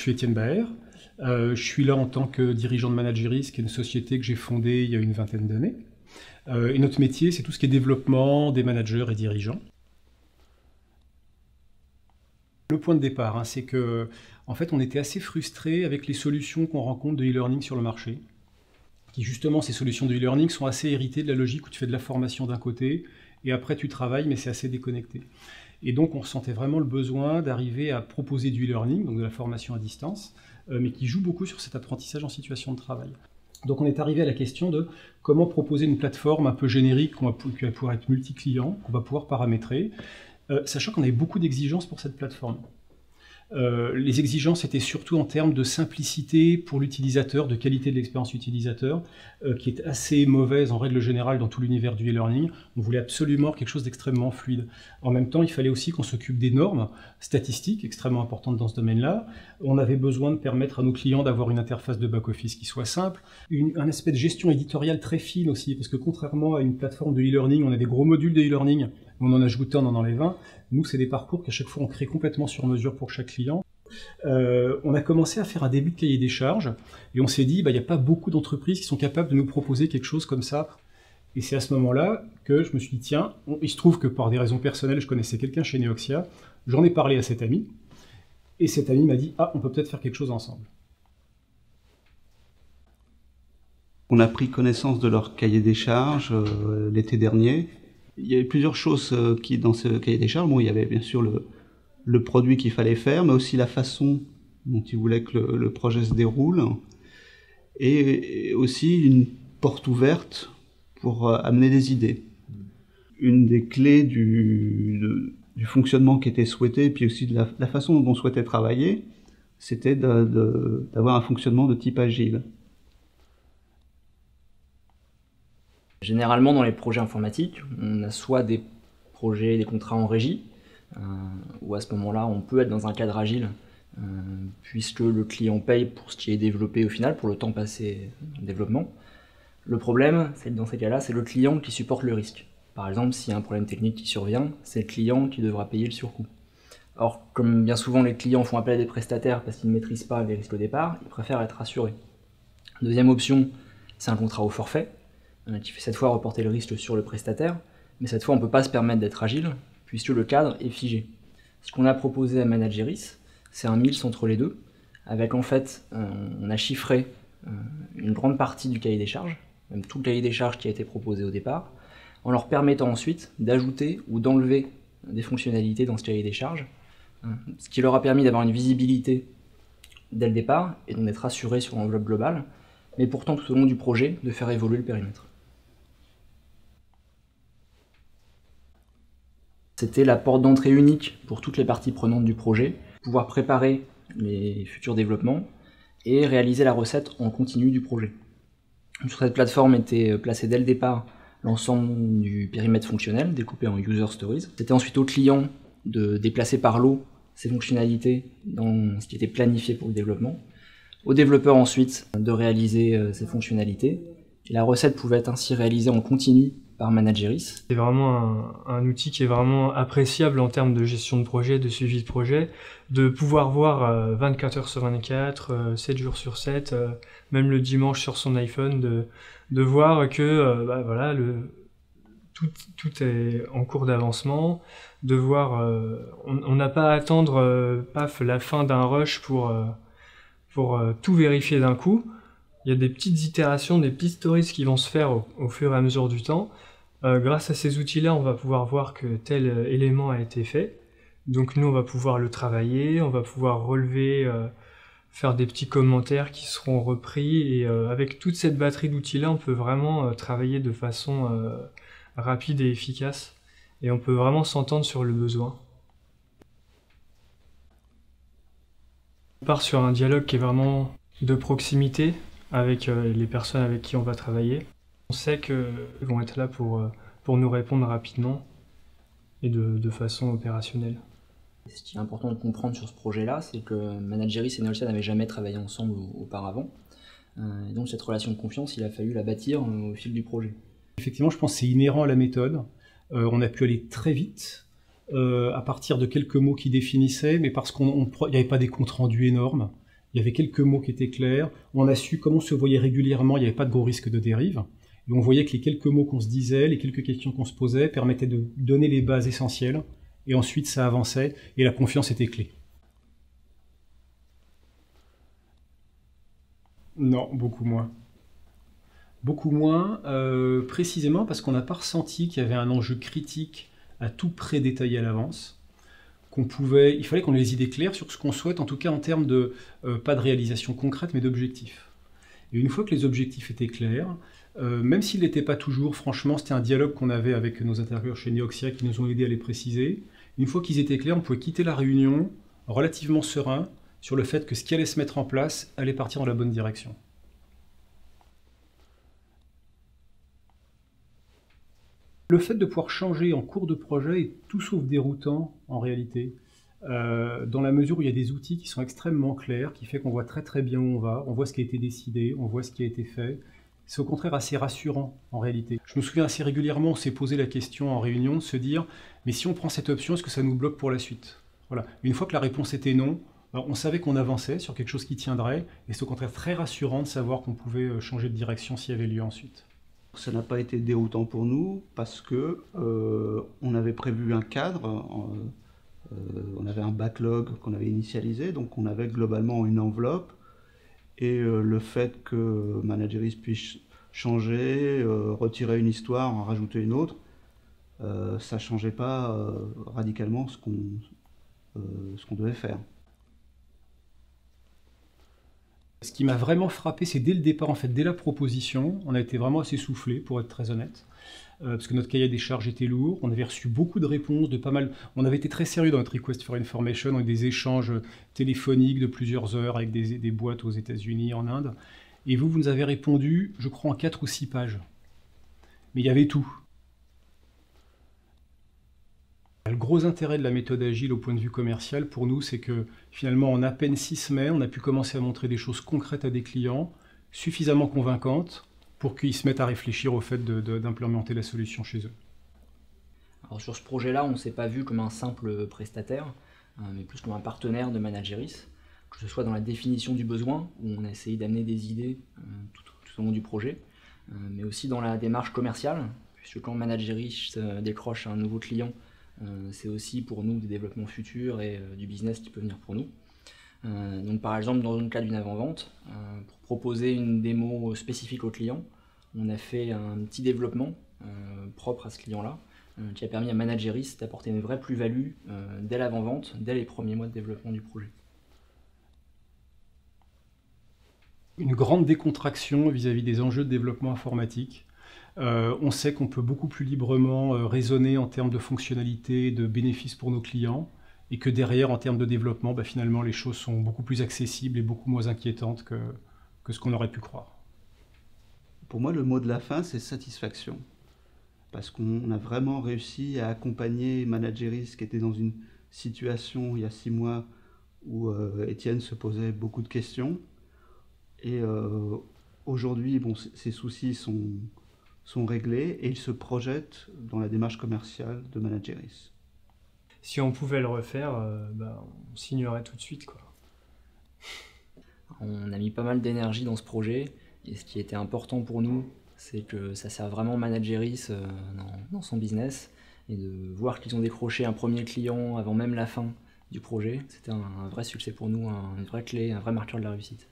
suis Étienne Baer. Je suis là en tant que dirigeant de Manageris, qui est une société que j'ai fondée il y a une vingtaine d'années. Et notre métier, c'est tout ce qui est développement des managers et dirigeants. Le point de départ, c'est que, en fait, on était assez frustrés avec les solutions qu'on rencontre de e-learning sur le marché. Qui justement, ces solutions de e-learning sont assez héritées de la logique où tu fais de la formation d'un côté et après tu travailles, mais c'est assez déconnecté. Et donc, on ressentait vraiment le besoin d'arriver à proposer du e-learning, donc de la formation à distance, mais qui joue beaucoup sur cet apprentissage en situation de travail. Donc, on est arrivé à la question de comment proposer une plateforme un peu générique qui va pouvoir être multi-client, qu'on va pouvoir paramétrer, sachant qu'on avait beaucoup d'exigences pour cette plateforme. Les exigences étaient surtout en termes de simplicité pour l'utilisateur, de qualité de l'expérience utilisateur, qui est assez mauvaise en règle générale dans tout l'univers du e-learning. On voulait absolument quelque chose d'extrêmement fluide. En même temps, il fallait aussi qu'on s'occupe des normes statistiques extrêmement importantes dans ce domaine-là. On avait besoin de permettre à nos clients d'avoir une interface de back-office qui soit simple, un aspect de gestion éditoriale très fine aussi, parce que contrairement à une plateforme de e-learning, on a des gros modules de e-learning, on en ajoute on en enlève un. Nous, c'est des parcours qu'à chaque fois on crée complètement sur mesure pour chaque client. On a commencé à faire un début de cahier des charges et on s'est dit, il n'y a pas beaucoup d'entreprises qui sont capables de nous proposer quelque chose comme ça. Et c'est à ce moment-là que je me suis dit, tiens, il se trouve que par des raisons personnelles, je connaissais quelqu'un chez Neoxia, j'en ai parlé à cet ami, et cet ami m'a dit, on peut peut-être faire quelque chose ensemble. On a pris connaissance de leur cahier des charges l'été dernier. Il y avait plusieurs choses qui, dans ce cahier des charges, il y avait bien sûr le produit qu'il fallait faire, mais aussi la façon dont ils voulaient que le projet se déroule, et aussi une porte ouverte pour amener des idées. Une des clés du fonctionnement qui était souhaité, et puis aussi de la façon dont on souhaitait travailler, c'était d'avoir un fonctionnement de type agile. Généralement, dans les projets informatiques, on a soit des projets, des contrats en régie, où à ce moment-là, on peut être dans un cadre agile, puisque le client paye pour ce qui est développé au final, pour le temps passé en développement. Le problème, c'est que dans ces cas-là, c'est le client qui supporte le risque. Par exemple, s'il y a un problème technique qui survient, c'est le client qui devra payer le surcoût. Or, comme bien souvent les clients font appel à des prestataires parce qu'ils ne maîtrisent pas les risques au départ, ils préfèrent être rassurés. Deuxième option, c'est un contrat au forfait, qui fait cette fois reporter le risque sur le prestataire, mais cette fois on ne peut pas se permettre d'être agile, puisque le cadre est figé. Ce qu'on a proposé à Manageris, c'est un mix entre les deux, avec en fait, on a chiffré une grande partie du cahier des charges, même tout le cahier des charges qui a été proposé au départ, en leur permettant ensuite d'ajouter ou d'enlever des fonctionnalités dans ce cahier des charges, ce qui leur a permis d'avoir une visibilité dès le départ, et donc d'être assuré sur l'enveloppe globale, mais pourtant tout au long du projet, de faire évoluer le périmètre. C'était la porte d'entrée unique pour toutes les parties prenantes du projet, pouvoir préparer les futurs développements et réaliser la recette en continu du projet. Sur cette plateforme était placé dès le départ l'ensemble du périmètre fonctionnel, découpé en user stories. C'était ensuite au client de déplacer par lot ces fonctionnalités dans ce qui était planifié pour le développement, au développeur ensuite de réaliser ces fonctionnalités. Et la recette pouvait être ainsi réalisée en continu par Manageris. C'est vraiment un outil qui est vraiment appréciable en termes de gestion de projet, de suivi de projet, de pouvoir voir 24 heures sur 24, 7 jours sur 7, même le dimanche sur son iPhone, de voir que voilà, tout est en cours d'avancement, de voir, on n'a pas à attendre la fin d'un rush pour tout vérifier d'un coup. Il y a des petites itérations, des petites stories qui vont se faire au fur et à mesure du temps. Grâce à ces outils-là, on va pouvoir voir que tel élément a été fait. Donc nous, on va pouvoir le travailler, on va pouvoir relever, faire des petits commentaires qui seront repris. Et avec toute cette batterie d'outils-là, on peut vraiment travailler de façon rapide et efficace. Et on peut vraiment s'entendre sur le besoin. On part sur un dialogue qui est vraiment de proximité avec les personnes avec qui on va travailler. On sait qu'ils vont être là pour nous répondre rapidement et de façon opérationnelle. Ce qui est important de comprendre sur ce projet-là, c'est que Manageris et Neoxia n'avaient jamais travaillé ensemble auparavant. Et donc cette relation de confiance, il a fallu la bâtir au fil du projet. Effectivement, je pense que c'est inhérent à la méthode. On a pu aller très vite, à partir de quelques mots qui définissaient, mais parce qu'il n'y avait pas des comptes rendus énormes. il y avait quelques mots qui étaient clairs, on a su, comme on se voyait régulièrement, il n'y avait pas de gros risque de dérive, et on voyait que les quelques mots qu'on se disait, les quelques questions qu'on se posait, permettaient de donner les bases essentielles, et ensuite ça avançait, et la confiance était clé. Non, beaucoup moins. Beaucoup moins, précisément parce qu'on n'a pas ressenti qu'il y avait un enjeu critique à tout prédétailler à l'avance. Il fallait qu'on ait les idées claires sur ce qu'on souhaite, en tout cas en termes de, pas de réalisation concrète, mais d'objectifs. Et une fois que les objectifs étaient clairs, même s'ils n'étaient pas toujours, franchement, c'était un dialogue qu'on avait avec nos interlocuteurs chez Neoxia qui nous ont aidés à les préciser. Une fois qu'ils étaient clairs, on pouvait quitter la réunion relativement serein sur le fait que ce qui allait se mettre en place allait partir dans la bonne direction. Le fait de pouvoir changer en cours de projet est tout sauf déroutant en réalité, dans la mesure où il y a des outils qui sont extrêmement clairs, qui fait qu'on voit très très bien où on voit ce qui a été décidé, on voit ce qui a été fait. C'est au contraire assez rassurant en réalité. Je me souviens assez régulièrement, on s'est posé la question en réunion de se dire mais si on prend cette option, est-ce que ça nous bloque pour la suite? Voilà. Une fois que la réponse était non, on savait qu'on avançait sur quelque chose qui tiendrait, et c'est au contraire très rassurant de savoir qu'on pouvait changer de direction s'il y avait lieu ensuite. Ça n'a pas été déroutant pour nous parce que on avait prévu un cadre, on avait un backlog qu'on avait initialisé, donc on avait globalement une enveloppe, et le fait que Manageris puisse changer, retirer une histoire, en rajouter une autre, ça ne changeait pas radicalement ce qu'on devait faire. Ce qui m'a vraiment frappé, c'est dès le départ, en fait, dès la proposition, on a été vraiment assez soufflé, pour être très honnête, parce que notre cahier des charges était lourd, on avait reçu beaucoup de réponses, de pas mal... On avait été très sérieux dans notre request for information, on a eu des échanges téléphoniques de plusieurs heures avec des boîtes aux États-Unis, en Inde, et vous nous avez répondu, je crois, en 4 ou 6 pages. Mais il y avait tout. Le gros intérêt de la méthode agile au point de vue commercial pour nous, c'est que finalement en à peine 6 semaines, on a pu commencer à montrer des choses concrètes à des clients, suffisamment convaincantes pour qu'ils se mettent à réfléchir au fait d'implémenter la solution chez eux. Alors sur ce projet-là, on ne s'est pas vu comme un simple prestataire, mais plus comme un partenaire de Manageris, que ce soit dans la définition du besoin, où on a essayé d'amener des idées tout au long du projet, mais aussi dans la démarche commerciale, puisque quand Manageris décroche un nouveau client, c'est aussi pour nous des développements futurs et du business qui peut venir pour nous. Donc par exemple dans le cas d'une avant-vente, pour proposer une démo spécifique au client, on a fait un petit développement propre à ce client-là, qui a permis à Manageris d'apporter une vraie plus-value dès l'avant-vente, dès les premiers mois de développement du projet. Une grande décontraction vis-à-vis des enjeux de développement informatique. On sait qu'on peut beaucoup plus librement raisonner en termes de fonctionnalités, de bénéfices pour nos clients, et que derrière, en termes de développement, finalement, les choses sont beaucoup plus accessibles et beaucoup moins inquiétantes que ce qu'on aurait pu croire. Pour moi, le mot de la fin, c'est satisfaction. Parce qu'on a vraiment réussi à accompagner Manageris, qui était dans une situation, il y a 6 mois, où Étienne se posait beaucoup de questions. Et aujourd'hui, bon, ses soucis sont réglés et il se projette dans la démarche commerciale de Manageris. Si on pouvait le refaire, on signerait tout de suite, quoi. On a mis pas mal d'énergie dans ce projet, et ce qui était important pour nous, c'est que ça sert vraiment Manageris dans son business, et de voir qu'ils ont décroché un premier client avant même la fin du projet, c'était un vrai succès pour nous, une vraie clé, un vrai marqueur de la réussite.